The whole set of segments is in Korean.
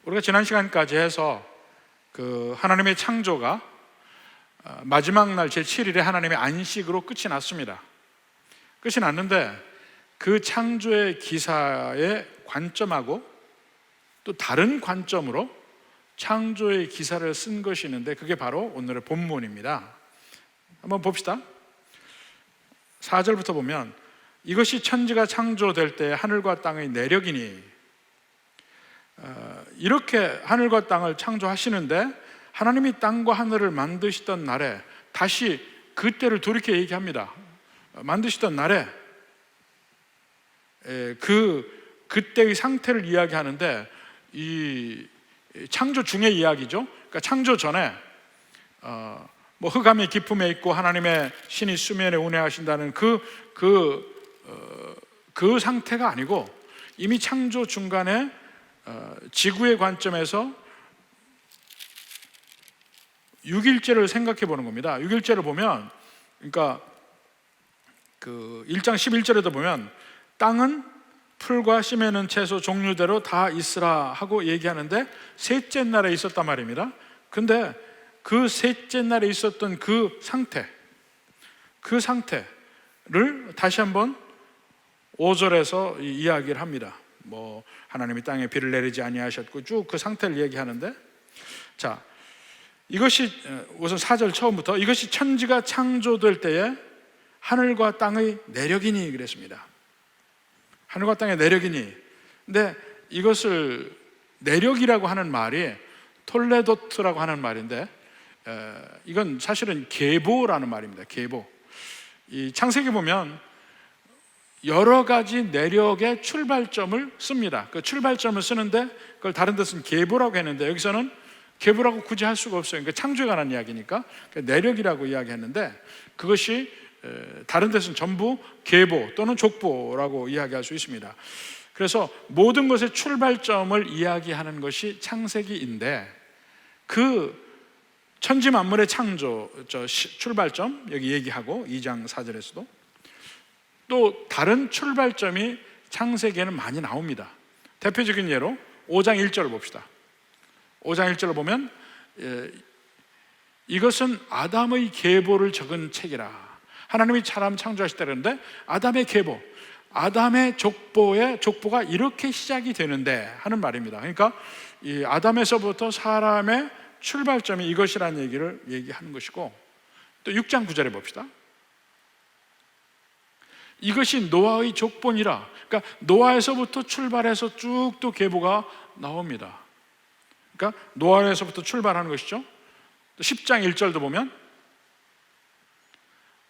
우리가 지난 시간까지 해서 그 하나님의 창조가 마지막 날 제7일에 하나님의 안식으로 끝이 났습니다. 끝이 났는데 그 창조의 기사의 관점하고 또 다른 관점으로 창조의 기사를 쓴 것이 있는데 그게 바로 오늘의 본문입니다. 한번 봅시다. 4절부터 보면 이것이 천지가 창조될 때 하늘과 땅의 내력이니, 이렇게 하늘과 땅을 창조하시는데 하나님이 땅과 하늘을 만드시던 날에, 다시 그때를 돌이켜 얘기합니다. 만드시던 날에 그때의 상태를 이야기하는데, 이 창조 중의 이야기죠. 그러니까 창조 전에 뭐 흑암이 깊음에 있고 하나님의 신이 수면에 운행하신다는 그 상태가 아니고, 이미 창조 중간에 지구의 관점에서 6일째를 생각해 보는 겁니다. 6일째를 보면, 그러니까 그 1장 11절에도 보면 땅은 풀과 씨 매는 채소 종류대로 다 있으라 하고 얘기하는데 셋째 날에 있었단 말입니다. 근데 그 셋째 날에 있었던 그 상태를 다시 한번 5절에서 이야기를 합니다. 뭐 하나님이 땅에 비를 내리지 아니하셨고 쭉 그 상태를 얘기하는데, 자, 이것이 우선 4절 처음부터 이것이 천지가 창조될 때에 하늘과 땅의 내력이니 그랬습니다. 하늘과 땅의 내력이니. 근데 이것을 내력이라고 하는 말이 톨레도트라고 하는 말인데, 이건 사실은 계보라는 말입니다. 계보. 이 창세기 보면 여러 가지 내력의 출발점을 씁니다. 그 출발점을 쓰는데 그걸 다른 데서는 계보라고 했는데 여기서는 계보라고 굳이 할 수가 없어요. 그러니까 창조에 관한 이야기니까 내력이라고 이야기했는데, 그것이 다른 데서는 전부 계보 또는 족보라고 이야기할 수 있습니다. 그래서 모든 것의 출발점을 이야기하는 것이 창세기인데, 그 천지 만물의 창조 출발점 여기 얘기하고 2장 4절에서도 또 다른 출발점이 창세기에는 많이 나옵니다. 대표적인 예로 5장 1절을 봅시다. 5장 1절을 보면 이것은 아담의 계보를 적은 책이라. 하나님이 사람 창조하실 때 그러는데 아담의 계보, 아담의 족보가 이렇게 시작이 되는데 하는 말입니다. 그러니까 이 아담에서부터 사람의 출발점이 이것이라는 얘기를 얘기하는 것이고, 또 6장 9절에 봅시다. 이것이 노아의 족본이라. 그러니까 노아에서부터 출발해서 쭉 또 계보가 나옵니다. 그러니까 노아에서부터 출발하는 것이죠. 또 10장 1절도 보면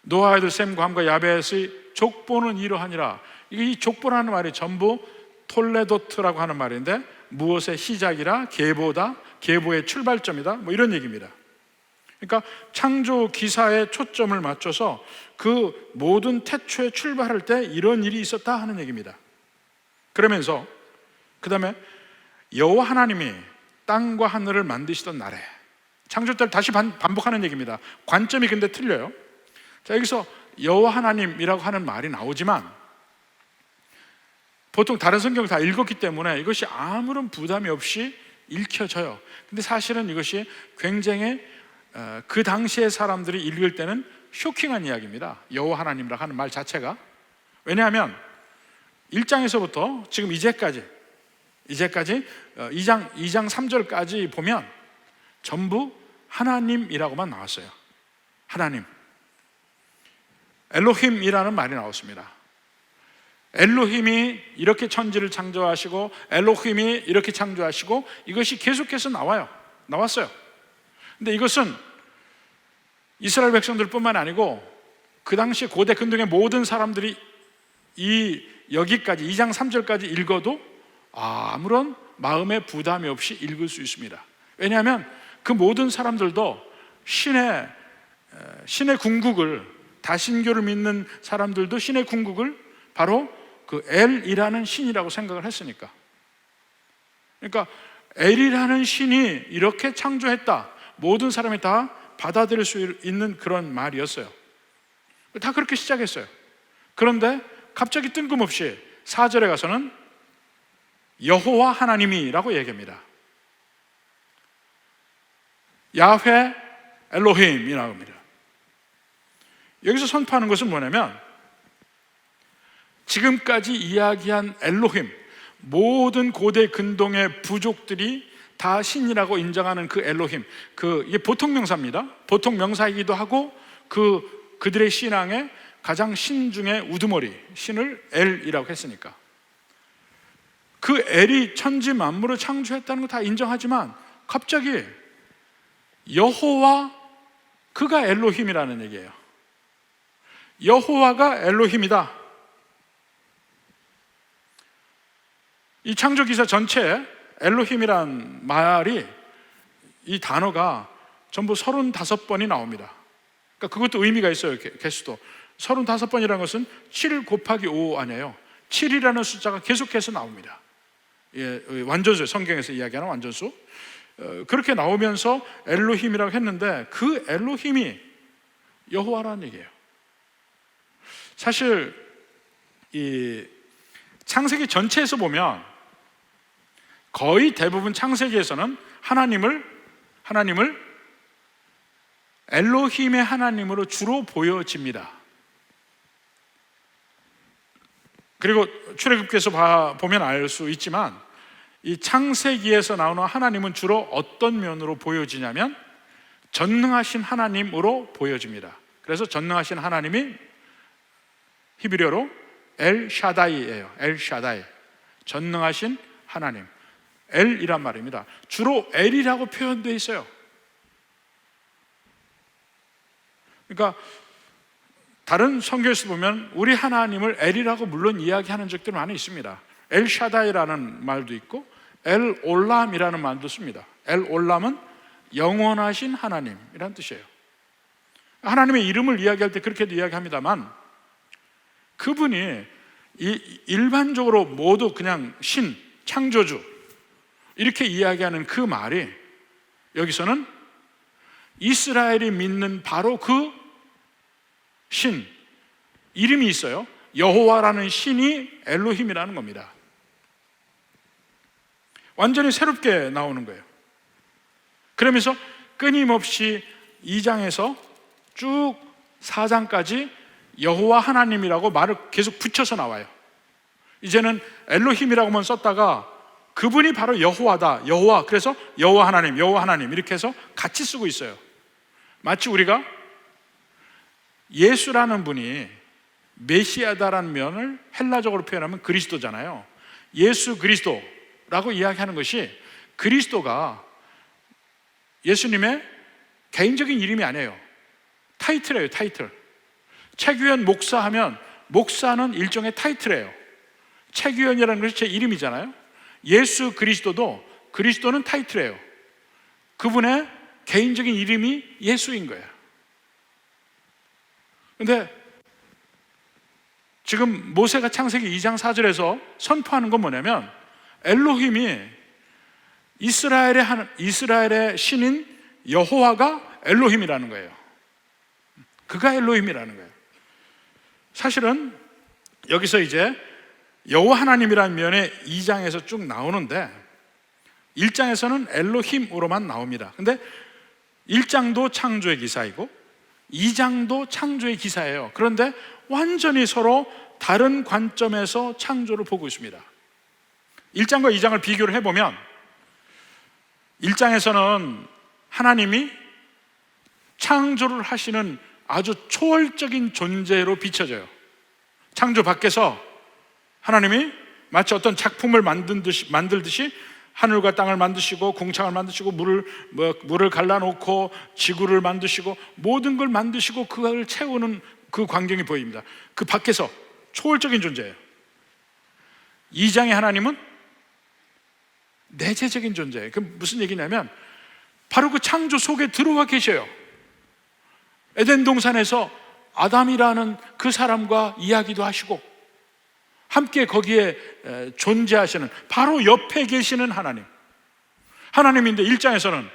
노아의 아들 셈과 함과 야벳의 족보는 이러하니라. 이 족보라는 말이 전부 톨레도트라고 하는 말인데, 무엇의 시작이라, 계보다, 계보의 출발점이다, 뭐 이런 얘기입니다. 그러니까 창조 기사에 초점을 맞춰서 그 모든 태초에 출발할 때 이런 일이 있었다 하는 얘기입니다. 그러면서 그 다음에 여호와 하나님이 땅과 하늘을 만드시던 날에, 창조 때를 다시 반복하는 얘기입니다. 관점이 근데 틀려요. 자, 여기서 여호와 하나님이라고 하는 말이 나오지만 보통 다른 성경을 다 읽었기 때문에 이것이 아무런 부담이 없이 읽혀져요. 근데 사실은 이것이 굉장히 그 당시의 사람들이 읽을 때는 쇼킹한 이야기입니다. 여호와 하나님이라고 하는 말 자체가. 왜냐하면 1장에서부터 지금 이제까지 2장 3절까지 보면 전부 하나님이라고만 나왔어요. 하나님, 엘로힘이라는 말이 나왔습니다. 엘로힘이 이렇게 천지를 창조하시고 엘로힘이 이렇게 창조하시고, 이것이 계속해서 나왔어요. 근데 이것은 이스라엘 백성들뿐만 아니고 그 당시 고대 근동의 모든 사람들이 여기까지 2장 3절까지 읽어도 아무런 마음의 부담이 없이 읽을 수 있습니다. 왜냐하면 그 모든 사람들도 신의 궁극을, 다신교를 믿는 사람들도 신의 궁극을 바로 그 엘이라는 신이라고 생각을 했으니까. 그러니까 엘이라는 신이 이렇게 창조했다, 모든 사람이 다 받아들일 수 있는 그런 말이었어요. 다 그렇게 시작했어요. 그런데 갑자기 뜬금없이 4절에 가서는 여호와 하나님이라고 얘기합니다. 야훼 엘로힘이라고 합니다. 여기서 선포하는 것은 뭐냐면 지금까지 이야기한 엘로힘, 모든 고대 근동의 부족들이 다 신이라고 인정하는 그 엘로힘, 이게 보통 명사입니다. 보통 명사이기도 하고 그들의 신앙의 가장 신 중에 우두머리 신을 엘이라고 했으니까 그 엘이 천지 만물을 창조했다는 거 다 인정하지만 갑자기 여호와 그가 엘로힘이라는 얘기예요. 여호와가 엘로힘이다. 이 창조기사 전체에 엘로힘이란 말이, 이 단어가 전부 35번이 나옵니다. 그러니까 그것도 의미가 있어요. 개수도 35번이라는 것은 7 곱하기 5 아니에요. 7이라는 숫자가 계속해서 나옵니다. 예, 완전수, 성경에서 이야기하는 완전수. 그렇게 나오면서 엘로힘이라고 했는데 그 엘로힘이 여호와라는 얘기예요. 사실 이 창세기 전체에서 보면 거의 대부분 창세기에서는 하나님을 엘로힘의 하나님으로 주로 보여집니다. 그리고 출애굽기에서 보면 알 수 있지만 이 창세기에서 나오는 하나님은 주로 어떤 면으로 보여지냐면 전능하신 하나님으로 보여집니다. 그래서 전능하신 하나님이 히브리어로 엘샤다이예요. 엘샤다이, 전능하신 하나님, 엘이란 말입니다. 주로 엘이라고 표현되어 있어요. 그러니까 다른 성경에서 보면 우리 하나님을 엘이라고 물론 이야기하는 적들이 많이 있습니다. 엘샤다이라는 말도 있고 엘올람이라는 말도 씁니다. 엘올람은 영원하신 하나님이라는 뜻이에요. 하나님의 이름을 이야기할 때 그렇게도 이야기합니다만 그분이 일반적으로 모두 그냥 신, 창조주 이렇게 이야기하는 그 말이 여기서는 이스라엘이 믿는 바로 그 신, 이름이 있어요. 여호와라는 신이 엘로힘이라는 겁니다. 완전히 새롭게 나오는 거예요. 그러면서 끊임없이 2장에서 쭉 4장까지 여호와 하나님이라고 말을 계속 붙여서 나와요. 이제는 엘로힘이라고만 썼다가 그분이 바로 여호와다, 여호와, 그래서 여호와 하나님 이렇게 해서 같이 쓰고 있어요. 마치 우리가 예수라는 분이 메시아다라는 면을 헬라적으로 표현하면 그리스도잖아요. 예수 그리스도라고 이야기하는 것이 그리스도가 예수님의 개인적인 이름이 아니에요. 타이틀이에요. 타이틀. 최규현 목사 하면 목사는 일종의 타이틀이에요. 최규현이라는 것이 제 이름이잖아요. 예수 그리스도는 타이틀이에요. 그분의 개인적인 이름이 예수인 거예요. 그런데 지금 모세가 창세기 2장 4절에서 선포하는 건 뭐냐면 엘로힘이 이스라엘의 신인 여호와가 엘로힘이라는 거예요. 그가 엘로힘이라는 거예요. 사실은 여기서 이제 여호와 하나님이라는 면에 2장에서 쭉 나오는데 1장에서는 엘로힘으로만 나옵니다. 근데 1장도 창조의 기사이고 2장도 창조의 기사예요. 그런데 완전히 서로 다른 관점에서 창조를 보고 있습니다. 1장과 2장을 비교를 해보면 1장에서는 하나님이 창조를 하시는 아주 초월적인 존재로 비춰져요. 창조 밖에서 하나님이 마치 어떤 작품을 만들듯이 하늘과 땅을 만드시고 공창을 만드시고 물을 갈라놓고 지구를 만드시고 모든 걸 만드시고 그걸 채우는 그 광경이 보입니다. 그 밖에서 초월적인 존재예요. 2장의 하나님은 내재적인 존재예요. 그 무슨 얘기냐면 바로 그 창조 속에 들어와 계셔요. 에덴 동산에서 아담이라는 그 사람과 이야기도 하시고 함께 거기에 존재하시는 바로 옆에 계시는 하나님인데 1장에서는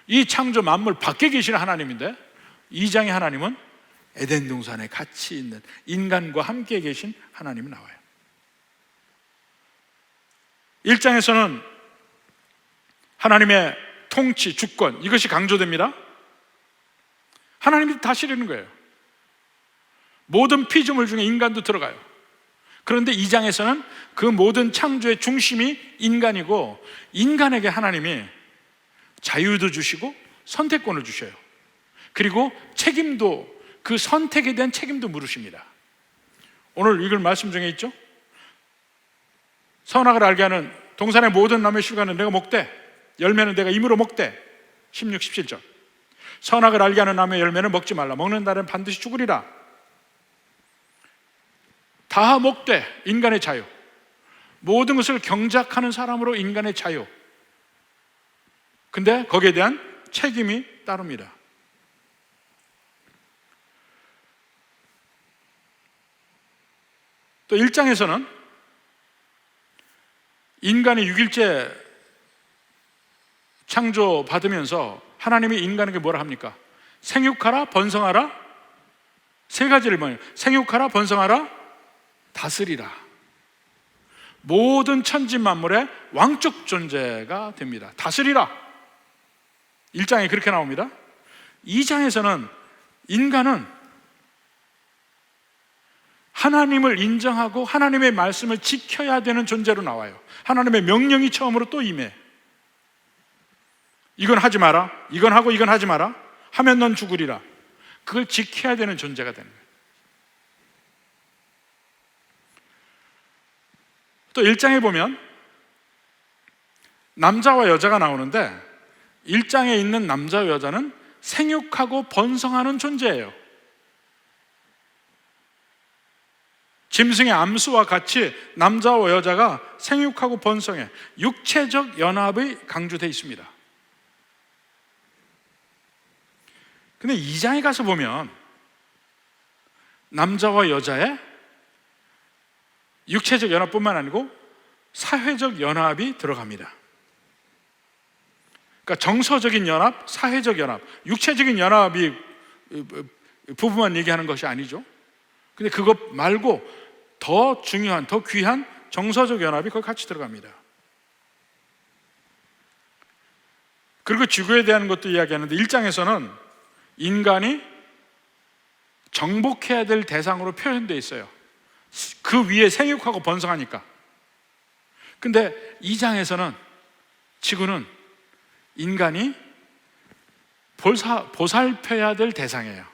이 창조 만물 밖에 계시는 하나님인데 2장의 하나님은 에덴 동산에 같이 있는 인간과 함께 계신 하나님이 나와요. 1장에서는 하나님의 통치, 주권 이것이 강조됩니다. 하나님이 다스리는 거예요. 모든 피조물 중에 인간도 들어가요. 그런데 2장에서는 그 모든 창조의 중심이 인간이고, 인간에게 하나님이 자유도 주시고 선택권을 주셔요. 그리고 책임도, 그 선택에 대한 책임도 물으십니다. 오늘 읽을 말씀 중에 있죠? 선악을 알게 하는 동산의 모든 나무의 실과는 내가 먹되 열매는 내가 임으로 먹되. 16, 17절. 선악을 알게 하는 나무의 열매는 먹지 말라. 먹는 날은 반드시 죽으리라. 다 먹되, 인간의 자유. 모든 것을 경작하는 사람으로 인간의 자유. 근데 거기에 대한 책임이 따릅니다. 또 1장에서는 인간이 6일째 창조받으면서 하나님이 인간에게 뭐라 합니까? 생육하라, 번성하라. 세 가지를 뭐예요? 생육하라, 번성하라, 다스리라. 모든 천지 만물의 왕적 존재가 됩니다. 다스리라. 1장에 그렇게 나옵니다. 2장에서는 인간은 하나님을 인정하고 하나님의 말씀을 지켜야 되는 존재로 나와요. 하나님의 명령이 처음으로 또 임해. 이건 하지 마라, 이건 하고 이건 하지 마라. 하면 넌 죽으리라. 그걸 지켜야 되는 존재가 되는 거예요. 또 1장에 보면 남자와 여자가 나오는데, 1장에 있는 남자와 여자는 생육하고 번성하는 존재예요. 짐승의 암수와 같이 남자와 여자가 생육하고 번성해 육체적 연합이 강조되어 있습니다. 근데 2장에 가서 보면 남자와 여자의 육체적 연합뿐만 아니고 사회적 연합이 들어갑니다. 그러니까 정서적인 연합, 사회적 연합, 육체적인 연합이 부부만 얘기하는 것이 아니죠. 근데 그것 말고 더 중요한, 더 귀한 정서적 연합이 거기 같이 들어갑니다. 그리고 지구에 대한 것도 이야기하는데, 1장에서는 인간이 정복해야 될 대상으로 표현되어 있어요. 그 위에 생육하고 번성하니까. 근데 2장에서는 지구는 인간이 보살펴야 될 대상이에요.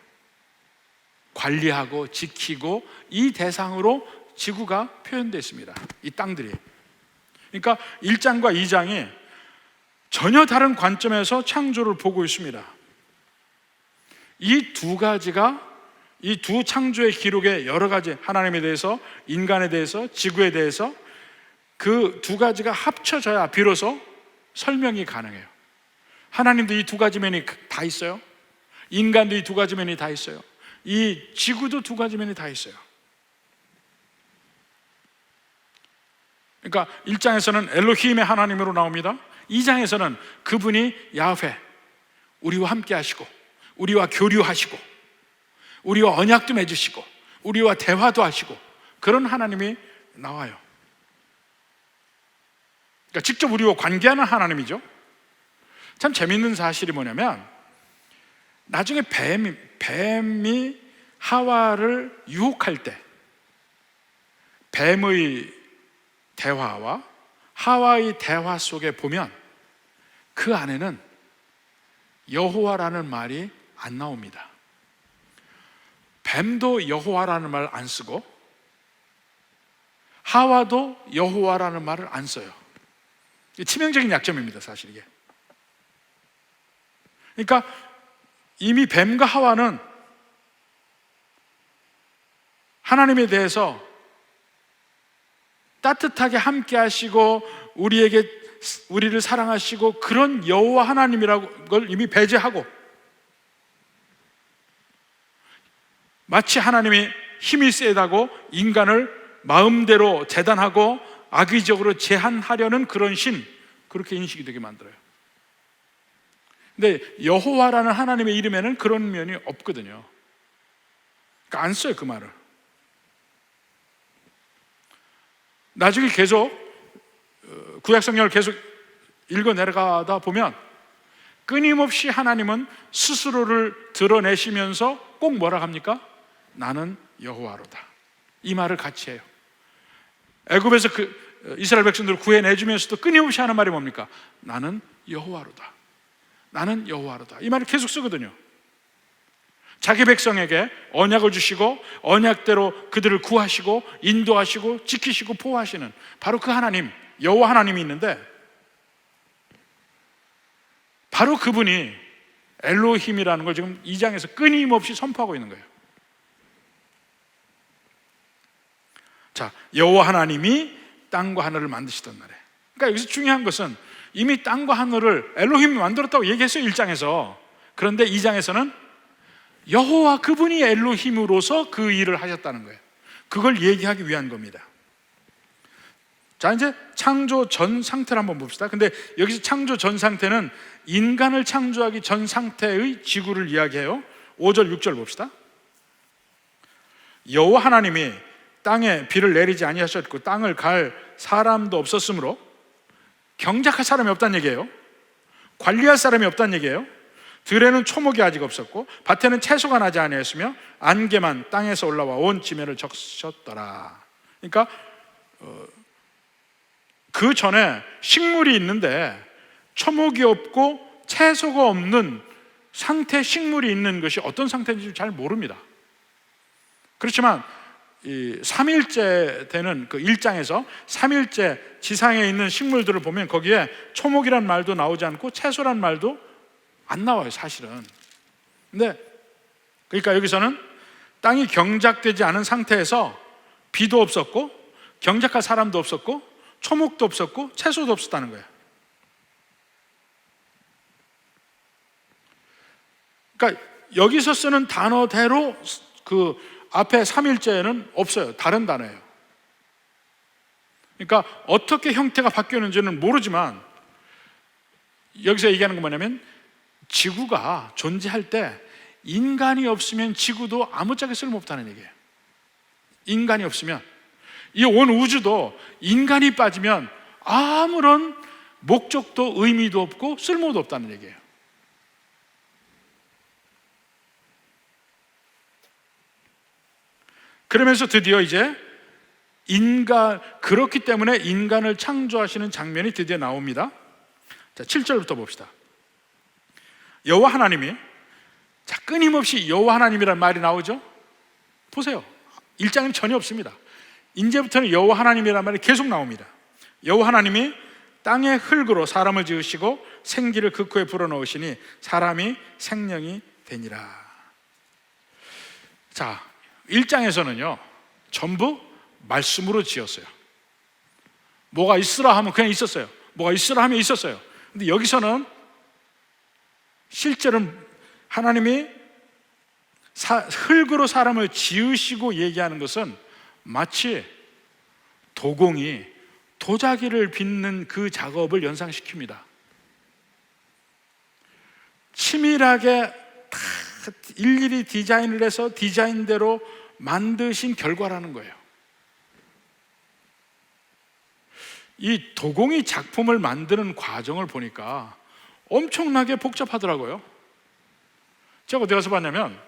관리하고 지키고 이 대상으로 지구가 표현되어 있습니다. 이 땅들이. 그러니까 1장과 2장이 전혀 다른 관점에서 창조를 보고 있습니다. 이 두 가지가, 이 두 창조의 기록에 여러 가지, 하나님에 대해서, 인간에 대해서, 지구에 대해서 그 두 가지가 합쳐져야 비로소 설명이 가능해요. 하나님도 이 두 가지 면이 다 있어요. 인간도 이 두 가지 면이 다 있어요. 이 지구도 두 가지 면이 다 있어요. 그러니까 1장에서는 엘로힘의 하나님으로 나옵니다. 2장에서는 그분이 야훼, 우리와 함께 하시고 우리와 교류하시고 우리와 언약도 맺으시고 우리와 대화도 하시고 그런 하나님이 나와요. 그러니까 직접 우리와 관계하는 하나님이죠. 참 재밌는 사실이 뭐냐면, 나중에 뱀이 하와를 유혹할 때 뱀의 대화와 하와의 대화 속에 보면 그 안에는 여호와라는 말이 안 나옵니다. 뱀도 여호와라는 말을 안 쓰고 하와도 여호와라는 말을 안 써요. 치명적인 약점입니다, 사실 이게. 그러니까 이미 뱀과 하와는 하나님에 대해서 따뜻하게 함께 하시고 우리를 사랑하시고 그런 여호와 하나님이라는 걸 이미 배제하고, 마치 하나님이 힘이 세다고 인간을 마음대로 재단하고 악의적으로 제한하려는 그런 신, 그렇게 인식이 되게 만들어요. 근데 여호와라는 하나님의 이름에는 그런 면이 없거든요. 그러니까 안 써요, 그 말을. 나중에 계속 구약 성경을 계속 읽어 내려가다 보면 끊임없이 하나님은 스스로를 드러내시면서 꼭 뭐라 합니까? 나는 여호와로다. 이 말을 같이 해요. 애굽에서 이스라엘 백성들을 구해내주면서도 끊임없이 하는 말이 뭡니까? 나는 여호와로다. 나는 여호와로다. 이 말을 계속 쓰거든요. 자기 백성에게 언약을 주시고 언약대로 그들을 구하시고 인도하시고 지키시고 보호하시는 바로 그 하나님, 여호와 하나님이 있는데, 바로 그분이 엘로힘이라는 걸 지금 2장에서 끊임없이 선포하고 있는 거예요. 자, 여호와 하나님이 땅과 하늘을 만드시던 날에, 그러니까 여기서 중요한 것은 이미 땅과 하늘을 엘로힘이 만들었다고 얘기했어요, 1장에서. 그런데 2장에서는 여호와 그분이 엘로힘으로서 그 일을 하셨다는 거예요. 그걸 얘기하기 위한 겁니다. 자, 이제 창조 전 상태를 한번 봅시다. 근데 여기서 창조 전 상태는 인간을 창조하기 전 상태의 지구를 이야기해요. 5절 6절 봅시다. 여호와 하나님이 땅에 비를 내리지 아니하셨고 땅을 갈 사람도 없었으므로, 경작할 사람이 없다는 얘기예요. 관리할 사람이 없다는 얘기예요. 들에는 초목이 아직 없었고 밭에는 채소가 나지 아니하였으며 안개만 땅에서 올라와 온 지면을 적셨더라. 그러니까 그 전에 식물이 있는데 초목이 없고 채소가 없는 상태, 식물이 있는 것이 어떤 상태인지 잘 모릅니다. 그렇지만 이 3일째 되는 그 1장에서 3일째 지상에 있는 식물들을 보면 거기에 초목이란 말도 나오지 않고 채소란 말도 안 나와요, 사실은. 근데 그러니까 여기서는 땅이 경작되지 않은 상태에서 비도 없었고 경작할 사람도 없었고 초목도 없었고 채소도 없었다는 거예요. 그러니까 여기서 쓰는 단어대로 그 앞에 3일째는 없어요. 다른 단어예요. 그러니까 어떻게 형태가 바뀌었는지는 모르지만 여기서 얘기하는 건 뭐냐면, 지구가 존재할 때 인간이 없으면 지구도 아무짝에 쓸모없다는 얘기예요. 인간이 없으면 이 온 우주도 인간이 빠지면 아무런 목적도 의미도 없고 쓸모도 없다는 얘기예요. 그러면서 드디어 이제 그렇기 때문에 인간을 창조하시는 장면이 드디어 나옵니다. 자, 7절부터 봅시다. 여호와 하나님이, 자, 끊임없이 여호와 하나님이라는 말이 나오죠. 보세요, 1장에는 전혀 없습니다. 이제부터는 여호와 하나님이라는 말이 계속 나옵니다. 여호와 하나님이 땅의 흙으로 사람을 지으시고 생기를 그 코에 불어넣으시니 사람이 생명이 되니라. 자, 1장에서는요 전부 말씀으로 지었어요. 뭐가 있으라 하면 그냥 있었어요. 뭐가 있으라 하면 있었어요. 근데 여기서는 실제로는 하나님이 흙으로 사람을 지으시고 얘기하는 것은 마치 도공이 도자기를 빚는 그 작업을 연상시킵니다. 치밀하게 다 일일이 디자인을 해서 디자인대로 만드신 결과라는 거예요. 이 도공이 작품을 만드는 과정을 보니까 엄청나게 복잡하더라고요. 제가 어디 가서 봤냐면,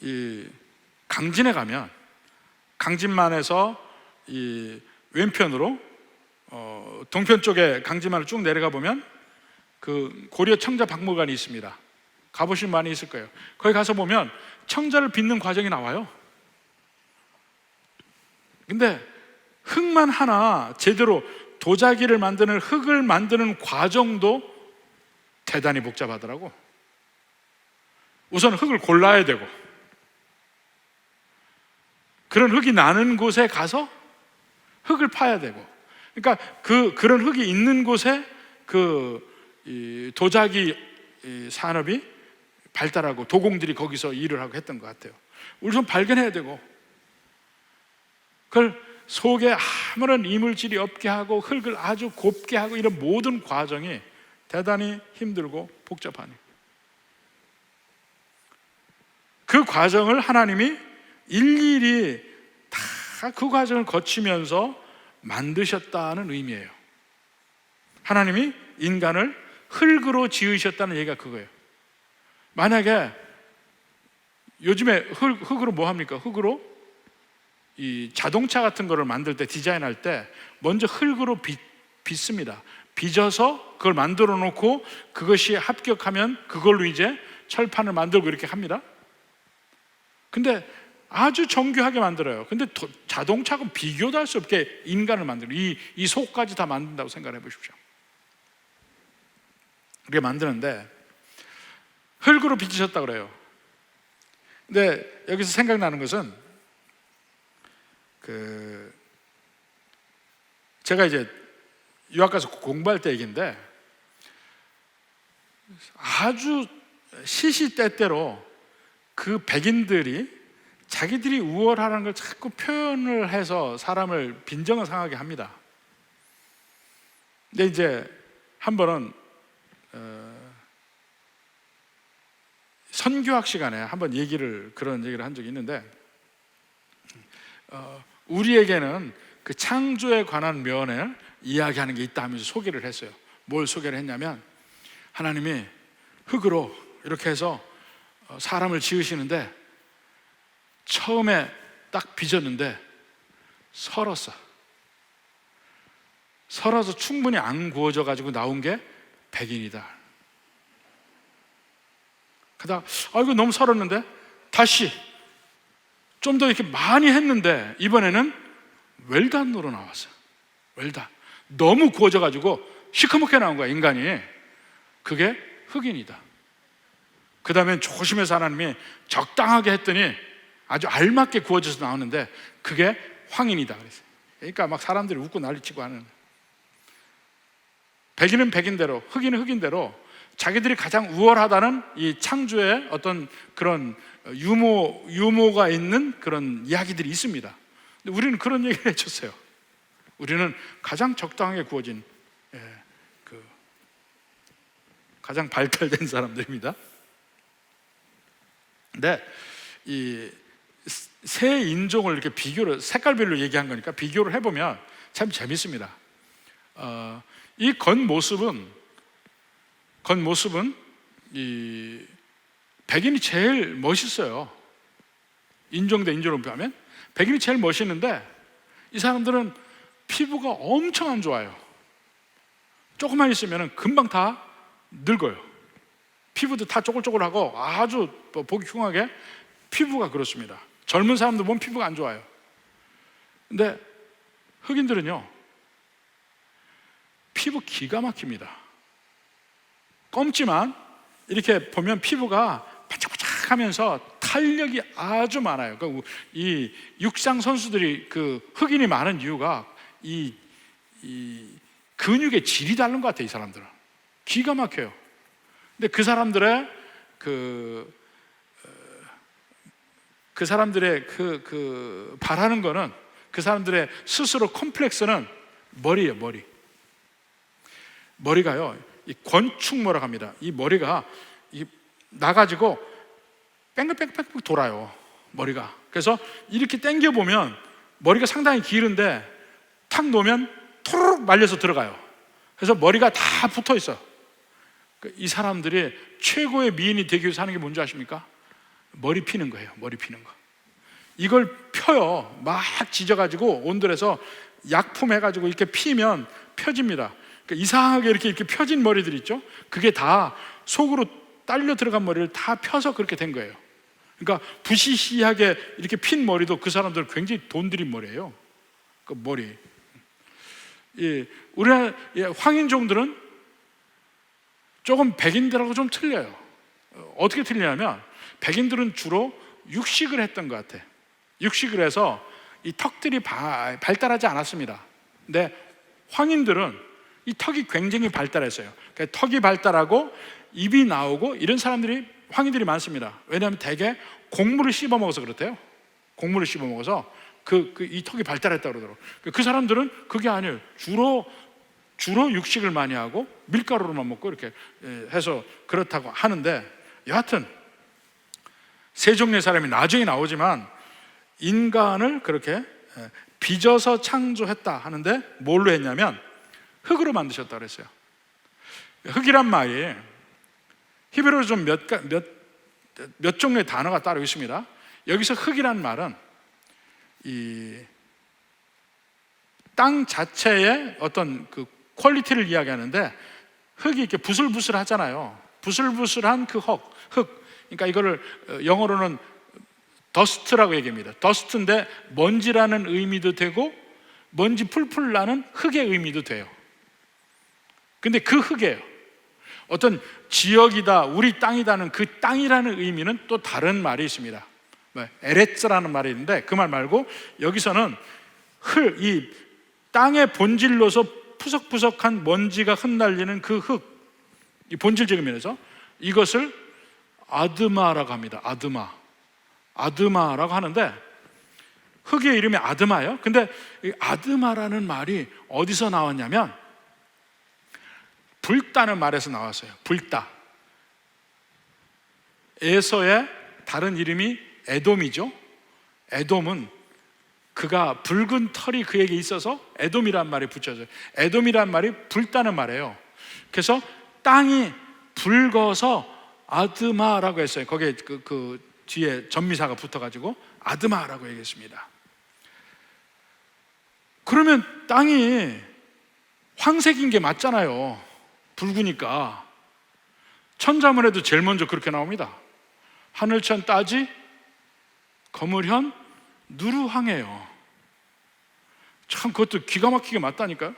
이 강진에 가면 강진만에서 이 왼편으로 동편 쪽에 강진만을 쭉 내려가 보면 그 고려 청자 박물관이 있습니다. 가보신 많이 있을 거예요. 거기 가서 보면 청자를 빚는 과정이 나와요. 근데 흙만 하나 제대로 도자기를 만드는, 흙을 만드는 과정도 대단히 복잡하더라고. 우선 흙을 골라야 되고, 그런 흙이 나는 곳에 가서 흙을 파야 되고, 그러니까 그런 흙이 있는 곳에 이 도자기 산업이 발달하고 도공들이 거기서 일을 하고 했던 것 같아요. 우선 발견해야 되고, 그걸 속에 아무런 이물질이 없게 하고 흙을 아주 곱게 하고, 이런 모든 과정이 대단히 힘들고 복잡하니, 그 과정을 하나님이 일일이 다 그 과정을 거치면서 만드셨다는 의미예요. 하나님이 인간을 흙으로 지으셨다는 얘기가 그거예요. 만약에 요즘에 흙으로 뭐 합니까? 흙으로 이 자동차 같은 거를 만들 때, 디자인할 때 먼저 흙으로 빚습니다. 빚어서 그걸 만들어 놓고 그것이 합격하면 그걸로 이제 철판을 만들고 이렇게 합니다. 근데 아주 정교하게 만들어요. 근데 자동차하고 비교도 할 수 없게 인간을 만들어요. 이 속까지 다 만든다고 생각해 보십시오. 이렇게 만드는데 흙으로 빚으셨다고 그래요. 근데 여기서 생각나는 것은 제가 이제 유학 가서 공부할 때 얘기인데, 아주 시시때때로 그 백인들이 자기들이 우월하는 걸 자꾸 표현을 해서 사람을 빈정을 상하게 합니다. 근데 이제 한 번은 선교학 시간에 한번 그런 얘기를 한 적이 있는데, 우리에게는 그 창조에 관한 면을 이야기하는 게 있다 하면서 소개를 했어요. 뭘 소개를 했냐면, 하나님이 흙으로 이렇게 해서 사람을 지으시는데 처음에 딱 빚었는데 설어서 충분히 안 구워져 가지고 나온 게 백인이다. 그러다 이거 너무 설었는데 다시 좀 더 이렇게 많이 했는데 이번에는 웰단으로 나왔어요. 웰단. 너무 구워져 가지고 시커멓게 나온 거야, 인간이. 그게 흑인이다. 그 다음엔 조심해서 하나님이 적당하게 했더니 아주 알맞게 구워져서 나오는데 그게 황인이다 그랬어요. 그러니까 막 사람들이 웃고 난리치고 하는, 백인은 백인대로, 흑인은 흑인대로 자기들이 가장 우월하다는 이 창조의 어떤 그런 유모가 있는 그런 이야기들이 있습니다. 근데 우리는 그런 얘기를 해줬어요. 우리는 가장 적당하게 구워진, 가장 발달된 사람들입니다. 근데 이 세 인종을 이렇게 비교를, 색깔별로 얘기한 거니까 비교를 해보면 참 재밌습니다. 이 겉모습은 이 백인이 제일 멋있어요. 인종 대 인종으로 비하면 백인이 제일 멋있는데, 이 사람들은 피부가 엄청 안 좋아요. 조금만 있으면 금방 다 늙어요. 피부도 다 쪼글쪼글하고 아주 보기 흉하게 피부가 그렇습니다. 젊은 사람들 보면 피부가 안 좋아요. 근데 흑인들은요, 피부 기가 막힙니다. 검지만 이렇게 보면 피부가 반짝반짝하면서 탄력이 아주 많아요. 이 육상 선수들이 흑인이 많은 이유가 이 근육의 질이 다른 것 같아요. 이 사람들은 기가 막혀요. 근데 그 사람들의 바라는 거는, 그 사람들의 스스로 컴플렉스는 머리예요. 머리가요, 이 권충머라고 합니다. 이 머리가 나가지고 뺑글뺑글 돌아요, 머리가. 그래서 이렇게 당겨 보면 머리가 상당히 길은데 탁 놓으면 토르륵 말려서 들어가요. 그래서 머리가 다 붙어 있어요. 이 사람들이 최고의 미인이 되기 위해서 하는 게 뭔지 아십니까? 머리 피는 거예요. 머리 피는 거. 이걸 펴요. 막 지져가지고 온돌에서 약품 해가지고 이렇게 피면 펴집니다. 그러니까 이상하게 이렇게 펴진 머리들 있죠? 그게 다 속으로 딸려 들어간 머리를 다 펴서 그렇게 된 거예요. 그러니까 부시시하게 이렇게 핀 머리도 그 사람들은 굉장히 돈 들인 머리예요. 그 머리. 우리나라 황인종들은 조금 백인들하고 좀 틀려요. 어떻게 틀리냐면, 백인들은 주로 육식을 했던 것 같아. 육식을 해서 이 턱들이 발달하지 않았습니다. 근데 황인들은 이 턱이 굉장히 발달했어요. 그러니까 턱이 발달하고 입이 나오고 이런 사람들이, 황인들이 많습니다. 왜냐하면 대개 곡물을 씹어 먹어서 그렇대요. 곡물을 씹어 먹어서 이 턱이 발달했다고 그러더라고요. 그 사람들은 그게 아니에요. 주로 육식을 많이 하고 밀가루로만 먹고 이렇게 해서 그렇다고 하는데, 여하튼 세종의 사람이 나중에 나오지만 인간을 그렇게 빚어서 창조했다 하는데 뭘로 했냐면 흙으로 만드셨다고 그랬어요. 흙이란 말이 히브리어로 좀 몇 종류의 단어가 따로 있습니다. 여기서 흙이란 말은 이 땅 자체의 어떤 그 퀄리티를 이야기하는데, 흙이 이렇게 부슬부슬 하잖아요. 부슬부슬한 그 흙. 그러니까 이거를 영어로는 더스트라고 얘기합니다. 더스트인데 먼지라는 의미도 되고 먼지 풀풀 나는 흙의 의미도 돼요. 근데 그 흙이에요. 어떤 지역이다, 우리 땅이다는 그 땅이라는 의미는 또 다른 말이 있습니다. 에레츠라는 말이 있는데 그 말 말고 여기서는 이 땅의 본질로서 푸석푸석한 먼지가 흩날리는 그 흙, 이 본질적인 면에서 이것을 아드마라고 합니다. 아드마라고 하는데 흙의 이름이 아드마예요. 근데 이 아드마라는 말이 어디서 나왔냐면 불다는 말에서 나왔어요. 불다. 에서의 다른 이름이 에돔이죠. 에돔은 그가 붉은 털이 그에게 있어서 에돔이란 말이 붙여져요. 에돔이란 말이 불다는 말이에요. 그래서 땅이 붉어서 아드마라고 했어요. 거기에 그 뒤에 전미사가 붙어가지고 아드마라고 얘기했습니다. 그러면 땅이 황색인 게 맞잖아요. 붉으니까. 천자문에도 제일 먼저 그렇게 나옵니다. 하늘천 따지 거물현 누루항해요. 참 그것도 기가 막히게 맞다니까요.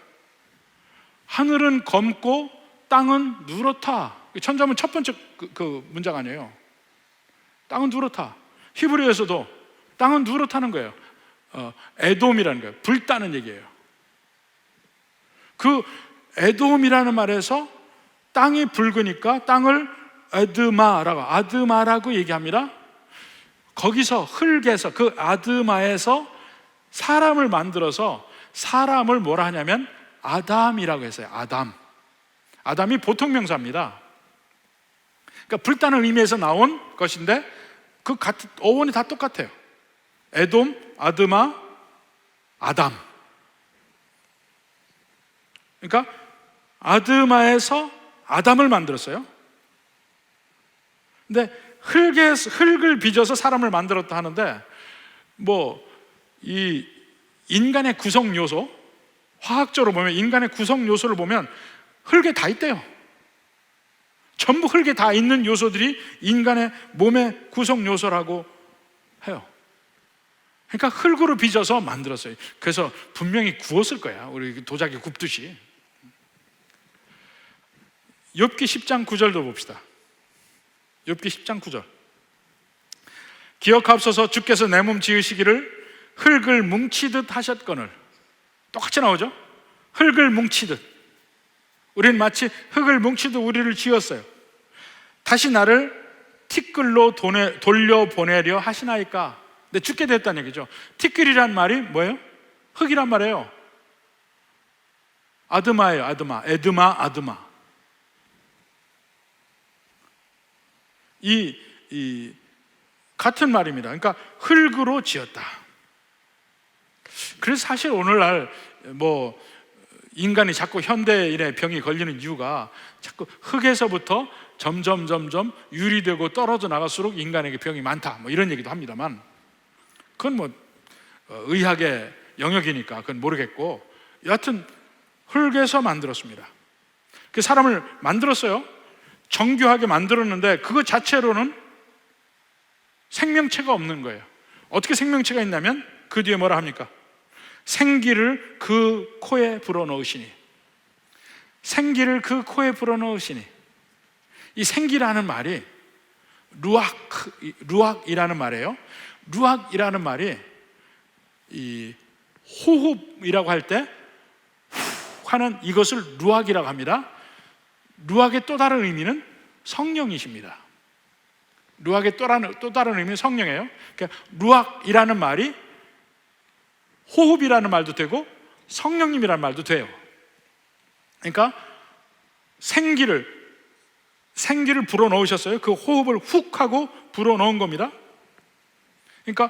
하늘은 검고 땅은 누렇다. 천자문 첫 번째 그 문장 아니에요. 땅은 누렇다. 히브리어에서도 땅은 누렇다는 거예요. 에돔이라는 거예요. 불다는 얘기예요. 그 에돔이라는 말에서 땅이 붉으니까 땅을 아드마라고 얘기합니다. 거기서 흙에서 그 아드마에서 사람을 만들어서 사람을 뭐라 하냐면 아담이라고 했어요. 아담이 보통 명사입니다. 그러니까 불다는 의미에서 나온 것인데 그 같은 어원이 다 똑같아요. 에돔, 아드마, 아담. 그러니까 아드마에서 아담을 만들었어요. 근데 흙을 빚어서 사람을 만들었다 하는데 이 인간의 구성 요소, 화학적으로 보면 인간의 구성 요소를 보면 흙에 다 있대요. 전부 흙에 다 있는 요소들이 인간의 몸의 구성 요소라고 해요. 그러니까 흙으로 빚어서 만들었어요. 그래서 분명히 구웠을 거야. 우리 도자기 굽듯이. 욥기 10장 9절도 봅시다. 욥기 10장 9절. 기억하옵소서 주께서 내 몸 지으시기를 흙을 뭉치듯 하셨거늘. 똑같이 나오죠? 흙을 뭉치듯. 우리는 마치 흙을 뭉치듯 우리를 지었어요. 다시 나를 티끌로 돌려보내려 하시나이까. 근데 죽게 됐다는 얘기죠. 티끌이란 말이 뭐예요? 흙이란 말이에요. 아드마예요. 아드마. 이 같은 말입니다. 그러니까 흙으로 지었다. 그래서 사실 오늘날 인간이 자꾸 현대인의 병이 걸리는 이유가 자꾸 흙에서부터 점점 유리되고 떨어져 나갈수록 인간에게 병이 많다, 이런 얘기도 합니다만, 그건 의학의 영역이니까 그건 모르겠고, 여하튼 흙에서 만들었습니다. 그 사람을 만들었어요. 정교하게 만들었는데 그것 자체로는 생명체가 없는 거예요. 어떻게 생명체가 있냐면 그 뒤에 뭐라 합니까? 생기를 그 코에 불어넣으시니. 생기를 그 코에 불어넣으시니. 이 생기라는 말이 루악이라는 말이에요. 루악이라는 말이 이 호흡이라고 할 때 하는 이것을 루악이라고 합니다. 루악의 또 다른 의미는 성령이십니다. 루악의 또 다른 의미는 성령이에요. 그러니까 루악이라는 말이 호흡이라는 말도 되고 성령님이라는 말도 돼요. 그러니까 생기를 불어넣으셨어요. 그 호흡을 훅 하고 불어넣은 겁니다. 그러니까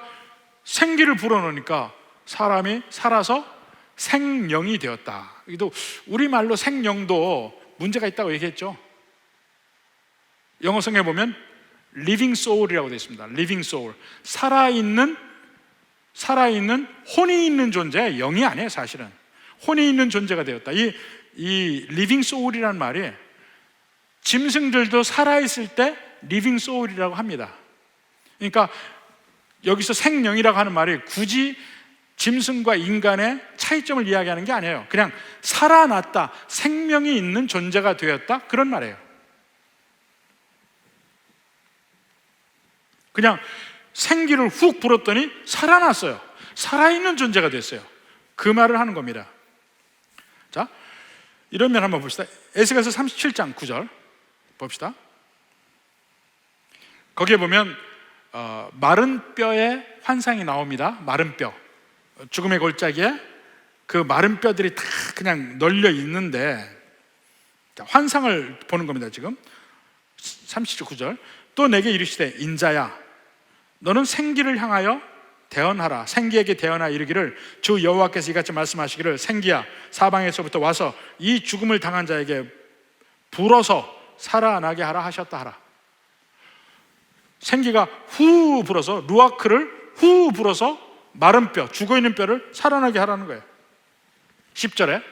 생기를 불어넣으니까 사람이 살아서 생령이 되었다. 우리말로 생령도 문제가 있다고 얘기했죠. 영어 성경에 보면 living soul이라고 되어 있습니다. living soul. 살아있는 혼이 있는 존재, 영이 아니에요. 사실은 혼이 있는 존재가 되었다. 이 living soul이라는 말이 짐승들도 살아있을 때 living soul이라고 합니다. 그러니까 여기서 생명이라고 하는 말이 굳이 짐승과 인간의 차이점을 이야기하는 게 아니에요. 그냥 살아났다, 생명이 있는 존재가 되었다, 그런 말이에요. 그냥 생기를 훅 불었더니 살아났어요. 살아있는 존재가 됐어요. 그 말을 하는 겁니다. 자, 이런 면 한번 봅시다. 에스겔서 37장 9절 봅시다. 거기에 보면 마른 뼈의 환상이 나옵니다. 마른 뼈, 죽음의 골짜기에 그 마른 뼈들이 다 그냥 널려 있는데, 환상을 보는 겁니다. 지금 39절. 또 내게 이르시되 인자야, 너는 생기를 향하여 대언하라. 생기에게 대언하여 이르기를 주 여호와께서 이같이 말씀하시기를 생기야, 사방에서부터 와서 이 죽음을 당한 자에게 불어서 살아나게 하라 하셨다 하라. 생기가 후 불어서, 루아크를 후 불어서 마른 뼈, 죽어있는 뼈를 살아나게 하라는 거예요. 10절에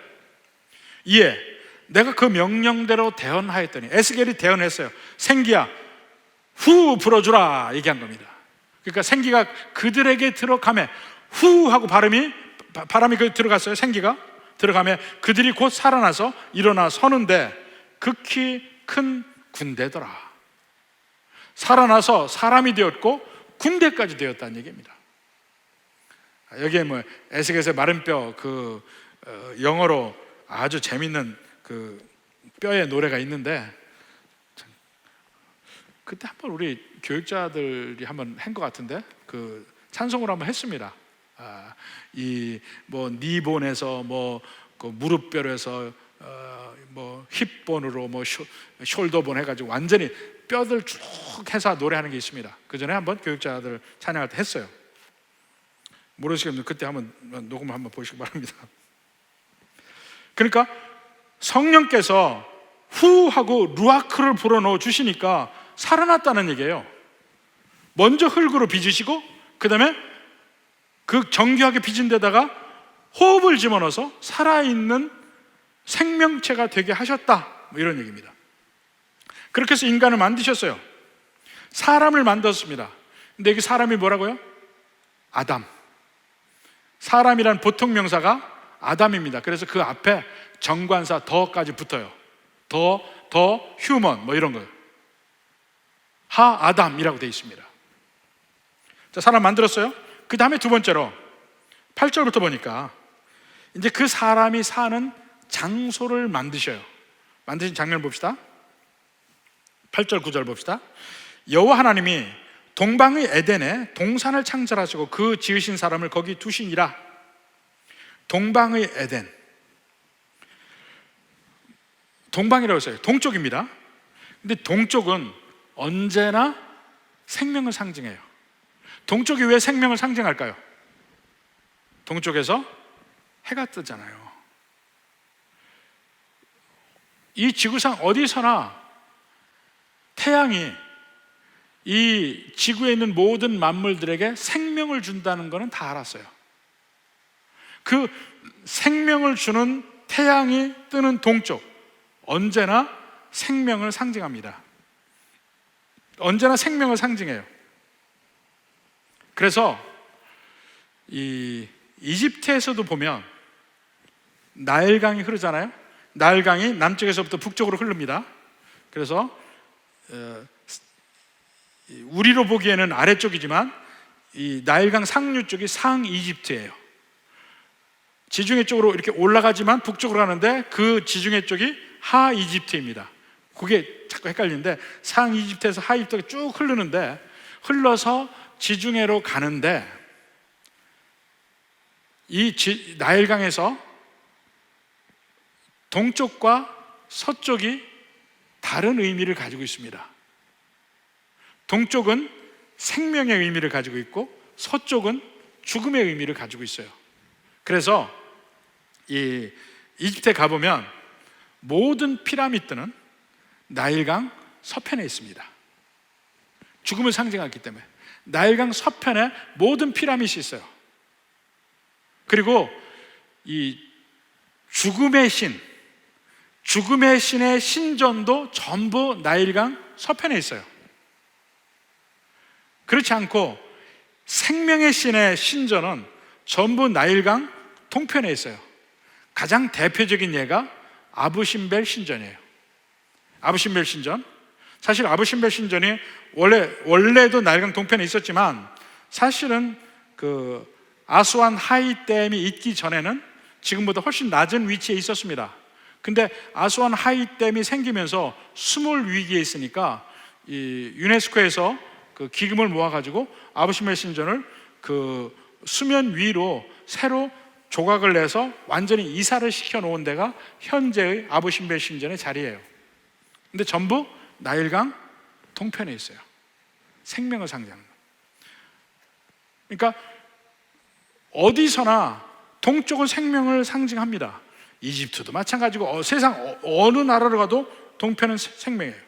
이에 내가 그 명령대로 대언하였더니, 에스겔이 대언했어요. 생기야 후 불어주라 얘기한 겁니다. 그러니까 생기가 그들에게 들어가매, 후 하고 바람이 들어갔어요. 생기가 들어가매 그들이 곧 살아나서 일어나 서는데 극히 큰 군대더라. 살아나서 사람이 되었고 군대까지 되었다는 얘기입니다. 여기에 뭐 에스겔의 마른 뼈, 영어로 아주 재밌는 그 뼈의 노래가 있는데, 그때 한번 우리 교육자들이 한번 한 것 같은데, 그 찬송을 한번 했습니다. 이 뭐 니본에서 뭐 그 무릎뼈에서 뭐 힙본으로 뭐 숄더본 해가지고 완전히 뼈들 쭉 해서 노래하는 게 있습니다. 그 전에 한번 교육자들 찬양할 때 했어요. 모르시겠는데 그때 한번 녹음을 한번 보시기 바랍니다. 그러니까 성령께서 후 하고 루아크를 불어넣어 주시니까 살아났다는 얘기예요. 먼저 흙으로 빚으시고 그 다음에 그 정교하게 빚은 데다가 호흡을 집어넣어서 살아있는 생명체가 되게 하셨다, 뭐 이런 얘기입니다. 그렇게 해서 인간을 만드셨어요. 사람을 만들었습니다. 근데 여기 사람이 뭐라고요? 아담. 사람이란 보통 명사가 아담입니다. 그래서 그 앞에 정관사 더까지 붙어요. 더 휴먼 뭐 이런 거예요. 하 아담이라고 되어 있습니다. 자, 사람 만들었어요. 그 다음에 두 번째로 8절부터 보니까 이제 그 사람이 사는 장소를 만드셔요. 만드신 장면을 봅시다. 8절 9절 봅시다. 여호와 하나님이 동방의 에덴에 동산을 창설하시고 그 지으신 사람을 거기 두시니라. 동방의 에덴, 동방이라고 했어요. 동쪽입니다. 근데 동쪽은 언제나 생명을 상징해요. 동쪽이 왜 생명을 상징할까요? 동쪽에서 해가 뜨잖아요. 이 지구상 어디서나 태양이 이 지구에 있는 모든 만물들에게 생명을 준다는 것은 다 알았어요. 그 생명을 주는 태양이 뜨는 동쪽, 언제나 생명을 상징합니다. 언제나 생명을 상징해요. 그래서 이 이집트에서도 보면 나일강이 흐르잖아요. 나일강이 남쪽에서부터 북쪽으로 흐릅니다. 그래서 우리로 보기에는 아래쪽이지만 이 나일강 상류 쪽이 상이집트예요. 지중해 쪽으로 이렇게 올라가지만 북쪽으로 가는데 그 지중해 쪽이 하이집트입니다. 그게 자꾸 헷갈리는데 상이집트에서 하이집트가 쭉 흐르는데, 흘러서 지중해로 가는데 이 나일강에서 동쪽과 서쪽이 다른 의미를 가지고 있습니다. 동쪽은 생명의 의미를 가지고 있고 서쪽은 죽음의 의미를 가지고 있어요. 그래서 이 이집트에 가보면 모든 피라미드는 나일강 서편에 있습니다. 죽음을 상징하기 때문에 나일강 서편에 모든 피라미드가 있어요. 그리고 이 죽음의 신의 신전도 전부 나일강 서편에 있어요. 그렇지 않고 생명의 신의 신전은 전부 나일강 동편에 있어요. 가장 대표적인 예가 아부신벨 신전이에요. 아부신벨 신전. 사실 아부신벨 신전이 원래도 나일강 동편에 있었지만 사실은 그 아스완 하이댐이 있기 전에는 지금보다 훨씬 낮은 위치에 있었습니다. 근데 아스완 하이댐이 생기면서 수몰 위기에 있으니까 이 유네스코에서 그 기금을 모아가지고 아부신벨 신전을 그 수면 위로 새로 조각을 내서 완전히 이사를 시켜 놓은 데가 현재의 아부신벨 신전의 자리예요. 근데 전부 나일강 동편에 있어요. 생명을 상징하는 거. 그러니까 어디서나 동쪽은 생명을 상징합니다. 이집트도 마찬가지고 세상 어느 나라로 가도 동편은 생명이에요.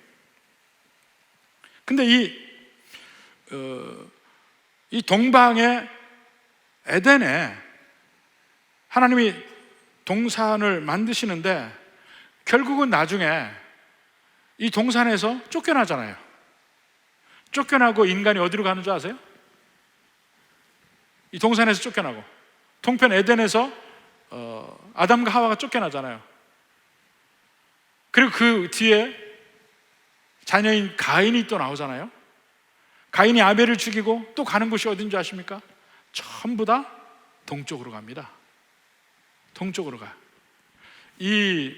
근데 이 동방의 에덴에 하나님이 동산을 만드시는데 결국은 나중에 이 동산에서 쫓겨나잖아요. 쫓겨나고 인간이 어디로 가는 줄 아세요? 이 동산에서 쫓겨나고 동편 에덴에서 아담과 하와가 쫓겨나잖아요. 그리고 그 뒤에 자녀인 가인이 또 나오잖아요. 가인이 아벨을 죽이고 또 가는 곳이 어딘 줄 아십니까? 전부 다 동쪽으로 갑니다. 동쪽으로 가요. 이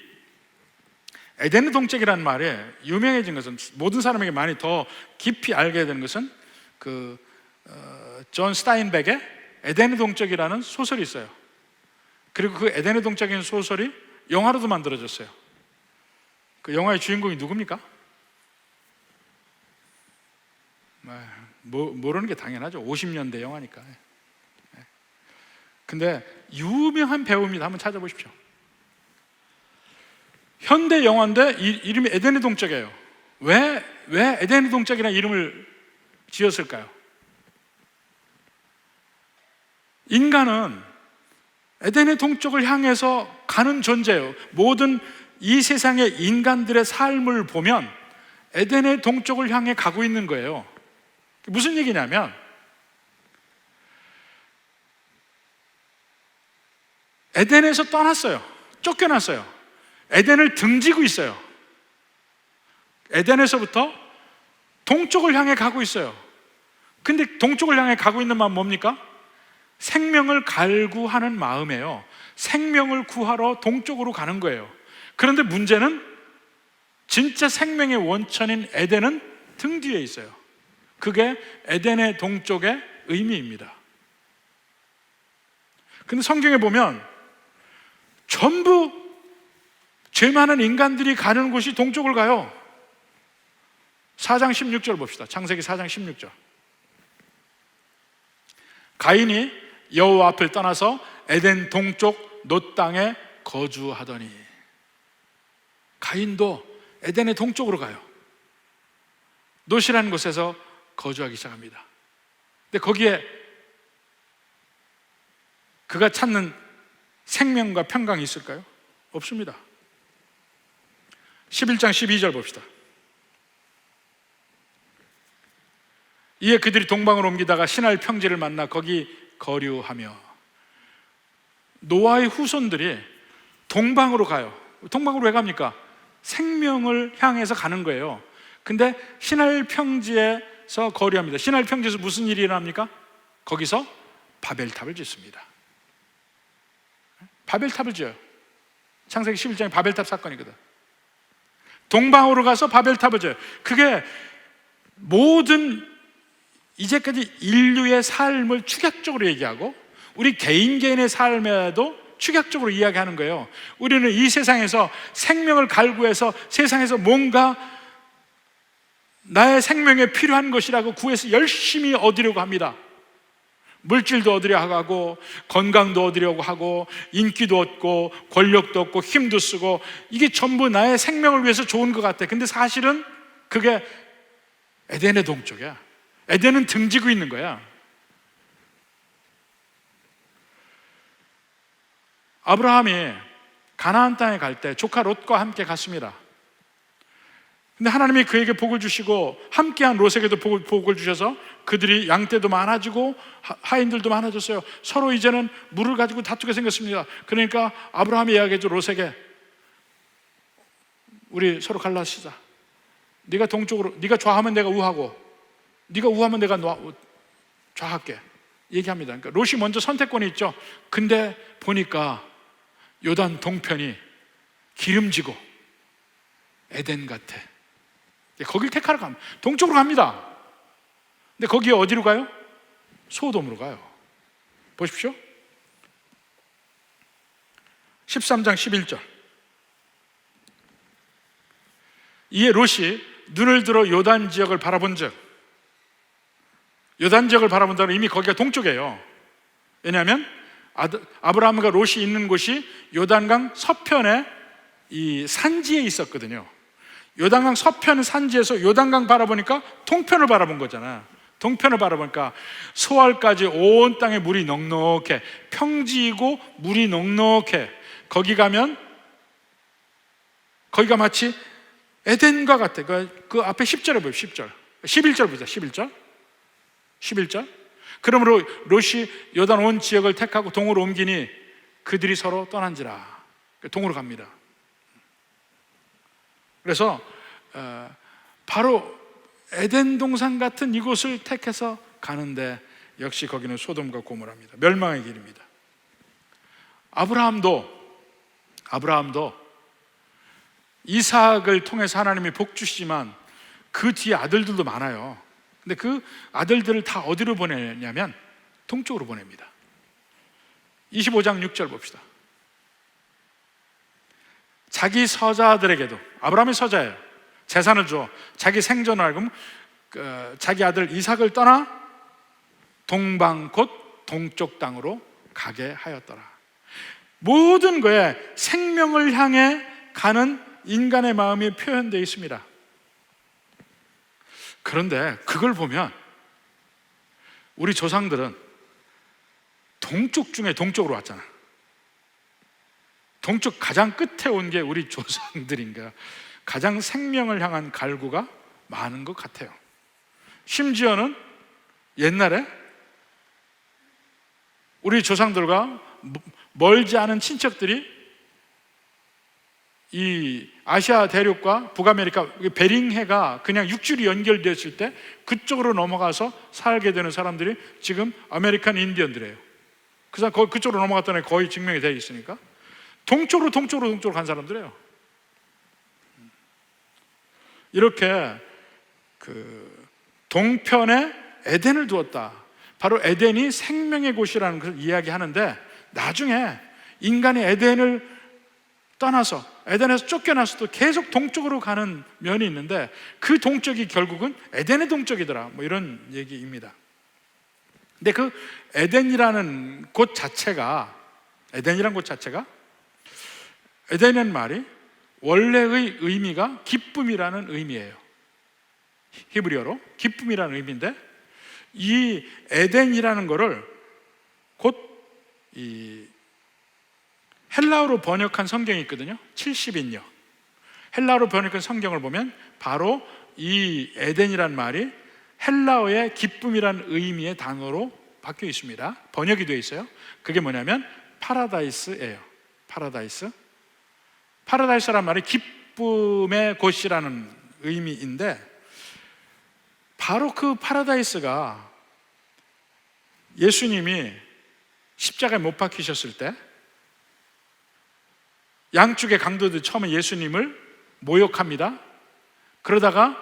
에덴의 동쪽이라는 말이 유명해진 것은, 모든 사람에게 많이 더 깊이 알게 되는 것은 존 스타인백의 에덴의 동쪽이라는 소설이 있어요. 그리고 그 에덴의 동쪽인 소설이 영화로도 만들어졌어요. 그 영화의 주인공이 누굽니까? 모르는 게 당연하죠. 50년대 영화니까. 근데 유명한 배우입니다. 한번 찾아보십시오. 현대 영화인데 이름이 에덴의 동쪽이에요. 왜 에덴의 동쪽이라는 이름을 지었을까요? 인간은 에덴의 동쪽을 향해서 가는 존재예요. 모든 이 세상의 인간들의 삶을 보면 에덴의 동쪽을 향해 가고 있는 거예요. 무슨 얘기냐면 에덴에서 떠났어요. 쫓겨났어요. 에덴을 등지고 있어요. 에덴에서부터 동쪽을 향해 가고 있어요. 근데 동쪽을 향해 가고 있는 마음 뭡니까? 생명을 갈구하는 마음이에요. 생명을 구하러 동쪽으로 가는 거예요. 그런데 문제는 진짜 생명의 원천인 에덴은 등 뒤에 있어요. 그게 에덴의 동쪽의 의미입니다. 근데 성경에 보면 전부 죄 많은 인간들이 가는 곳이 동쪽을 가요. 4장 16절 봅시다. 창세기 4장 16절. 가인이 여호와 앞을 떠나서 에덴 동쪽 놋 땅에 거주하더니, 가인도 에덴의 동쪽으로 가요. 놋이라는 곳에서 거주하기 시작합니다. 근데 거기에 그가 찾는 생명과 평강이 있을까요? 없습니다. 11장 12절 봅시다. 이에 그들이 동방으로 옮기다가 신할 평지를 만나 거기 거류하며. 노아의 후손들이 동방으로 가요. 동방으로 왜 갑니까? 생명을 향해서 가는 거예요. 근데 신할 평지에서 거류합니다. 신할 평지에서 무슨 일이 일어납니까? 거기서 바벨탑을 짓습니다. 바벨탑을 지어요. 창세기 11장에 바벨탑 사건이거든. 동방으로 가서 바벨탑을 지어요. 그게 모든 이제까지 인류의 삶을 축약적으로 얘기하고 우리 개인의 삶에도 축약적으로 이야기하는 거예요. 우리는 이 세상에서 생명을 갈구해서 세상에서 뭔가 나의 생명에 필요한 것이라고 구해서 열심히 얻으려고 합니다. 물질도 얻으려 하고 건강도 얻으려고 하고 인기도 얻고 권력도 얻고 힘도 쓰고 이게 전부 나의 생명을 위해서 좋은 것 같아. 근데 사실은 그게 에덴의 동쪽이야. 에덴은 등지고 있는 거야. 아브라함이 가나안 땅에 갈 때 조카 롯과 함께 갔습니다. 근데 하나님이 그에게 복을 주시고 함께한 롯에게도 복을 주셔서 그들이 양떼도 많아지고 하인들도 많아졌어요. 서로 이제는 물을 가지고 다투게 생겼습니다. 그러니까 아브라함이 이야기했죠. 롯에게 우리 서로 갈라시자. 네가 동쪽으로, 네가 좌하면 내가 우하고 네가 우하면 내가 좌할게 얘기합니다. 그러니까 롯이 먼저 선택권이 있죠. 근데 보니까 요단 동편이 기름지고 에덴 같아. 거길 택하러 갑니다. 동쪽으로 갑니다. 근데 거기에 어디로 가요? 소돔으로 가요. 보십시오. 13장 11절. 이에 롯이 눈을 들어 요단 지역을 바라본즉, 요단 지역을 바라본다면 이미 거기가 동쪽이에요. 왜냐하면 아브라함과 롯이 있는 곳이 요단강 서편에 이 산지에 있었거든요. 요단강 서편 산지에서 요단강 바라보니까 동편을 바라본 거잖아. 동편을 바라보니까 소알까지 온 땅에 물이 넉넉해. 평지이고 물이 넉넉해. 거기 가면 거기가 마치 에덴과 같아. 그 앞에 10절에 보여. 10절 11절 보자. 11절. 그러므로 롯이 요단 온 지역을 택하고 동으로 옮기니 그들이 서로 떠난지라. 동으로 갑니다. 그래서 바로 에덴 동산 같은 이곳을 택해서 가는데 역시 거기는 소돔과 고모라입니다. 멸망의 길입니다. 아브라함도 이삭을 통해서 하나님이 복 주시지만 그 뒤에 아들들도 많아요. 근데 그 아들들을 다 어디로 보내냐면 동쪽으로 보냅니다. 25장 6절 봅시다. 자기 서자들에게도, 아브라함의 서자예요. 재산을 줘. 자기 생존을 알고 자기 아들 이삭을 떠나 동방 곧 동쪽 땅으로 가게 하였더라. 모든 거에 생명을 향해 가는 인간의 마음이 표현되어 있습니다. 그런데 그걸 보면 우리 조상들은 동쪽 중에 동쪽으로 왔잖아. 동쪽 가장 끝에 온 게 우리 조상들인가. 가장 생명을 향한 갈구가 많은 것 같아요. 심지어는 옛날에 우리 조상들과 멀지 않은 친척들이 이 아시아 대륙과 북아메리카 베링해가 그냥 육지로 연결되었을 때 그쪽으로 넘어가서 살게 되는 사람들이 지금 아메리칸 인디언들이에요. 그쪽으로 넘어갔다는 게 거의 증명이 되어 있으니까 동쪽으로 간 사람들이에요. 이렇게 그 동편에 에덴을 두었다. 바로 에덴이 생명의 곳이라는 것을 이야기하는데 나중에 인간이 에덴을 떠나서 에덴에서 쫓겨나서도 계속 동쪽으로 가는 면이 있는데 그 동쪽이 결국은 에덴의 동쪽이더라. 뭐 이런 얘기입니다. 근데 그 에덴이라는 곳 자체가 에덴이라는 말이 원래의 의미가 기쁨이라는 의미예요. 히브리어로 기쁨이라는 의미인데 이 에덴이라는 거를 곧 이 헬라어로 번역한 성경이 있거든요. 70인역. 헬라어로 번역한 성경을 보면 바로 이 에덴이라는 말이 헬라어의 기쁨이라는 의미의 단어로 바뀌어 있습니다. 번역이 되어 있어요. 그게 뭐냐면 파라다이스예요. 파라다이스란 말이 기쁨의 곳이라는 의미인데 바로 그 파라다이스가 예수님이 십자가에 못 박히셨을 때 양쪽의 강도들이 처음에 예수님을 모욕합니다. 그러다가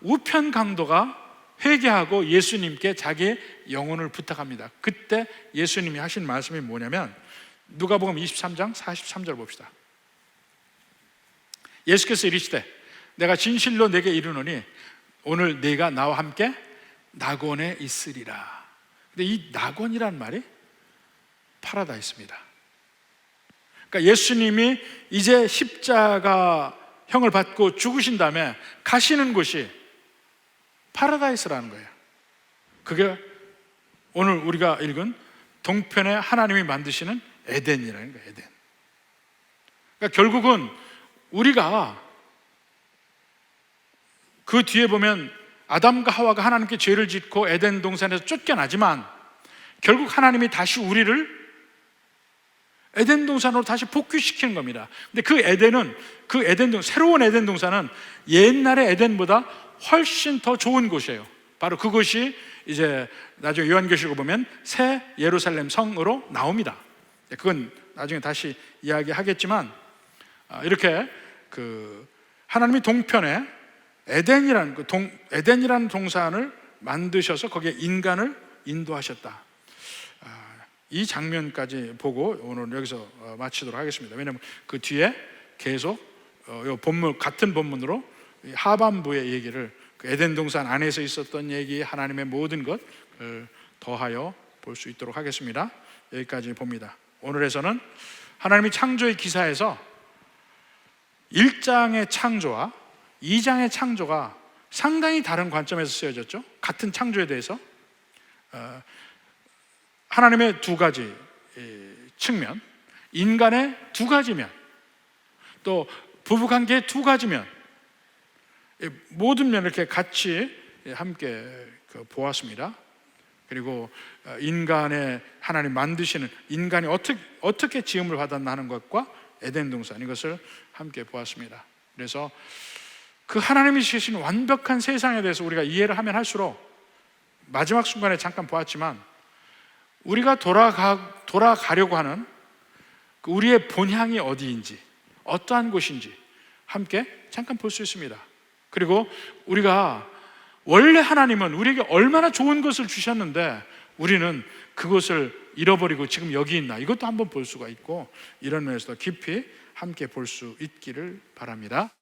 우편 강도가 회개하고 예수님께 자기의 영혼을 부탁합니다. 그때 예수님이 하신 말씀이 뭐냐면 누가복음 23장 43절 봅시다. 예수께서 이르시되 내가 진실로 내게 이르노니 오늘 네가 나와 함께 낙원에 있으리라. 근데 이 낙원이란 말이 파라다이스입니다. 그러니까 예수님이 이제 십자가형을 받고 죽으신 다음에 가시는 곳이 파라다이스라는 거예요. 그게 오늘 우리가 읽은 동편에 하나님이 만드시는 에덴이라는 거예요. 에덴. 그러니까 결국은 우리가 그 뒤에 보면 아담과 하와가 하나님께 죄를 짓고 에덴 동산에서 쫓겨나지만 결국 하나님이 다시 우리를 에덴 동산으로 다시 복귀시키는 겁니다. 근데 새로운 에덴 동산은 옛날의 에덴보다 훨씬 더 좋은 곳이에요. 바로 그것이 이제 나중에 요한계시록 보면 새 예루살렘 성으로 나옵니다. 그건 나중에 다시 이야기하겠지만, 이렇게 하나님이 동편에 에덴이라는 동산을 만드셔서 거기에 인간을 인도하셨다. 이 장면까지 보고 오늘 여기서 마치도록 하겠습니다. 왜냐하면 그 뒤에 계속 같은 본문으로 하반부의 얘기를, 에덴 동산 안에서 있었던 얘기, 하나님의 모든 것을 더하여 볼 수 있도록 하겠습니다. 여기까지 봅니다. 오늘에서는 하나님이 창조의 기사에서 1장의 창조와 2장의 창조가 상당히 다른 관점에서 쓰여졌죠. 같은 창조에 대해서 하나님의 두 가지 측면, 인간의 두 가지 면, 또 부부관계의 두 가지 면, 모든 면을 이렇게 같이 함께 보았습니다. 그리고 인간의 하나님 만드시는 인간이 어떻게 지음을 받았나 하는 것과 에덴 동산, 이것을 함께 보았습니다. 그래서 그 하나님이 지으신 완벽한 세상에 대해서 우리가 이해를 하면 할수록, 마지막 순간에 잠깐 보았지만 우리가 돌아가려고 하는 우리의 본향이 어디인지, 어떠한 곳인지 함께 잠깐 볼 수 있습니다. 그리고 우리가 원래 하나님은 우리에게 얼마나 좋은 것을 주셨는데 우리는 그것을 잃어버리고 지금 여기 있나, 이것도 한번 볼 수가 있고, 이런 면에서 깊이 함께 볼 수 있기를 바랍니다.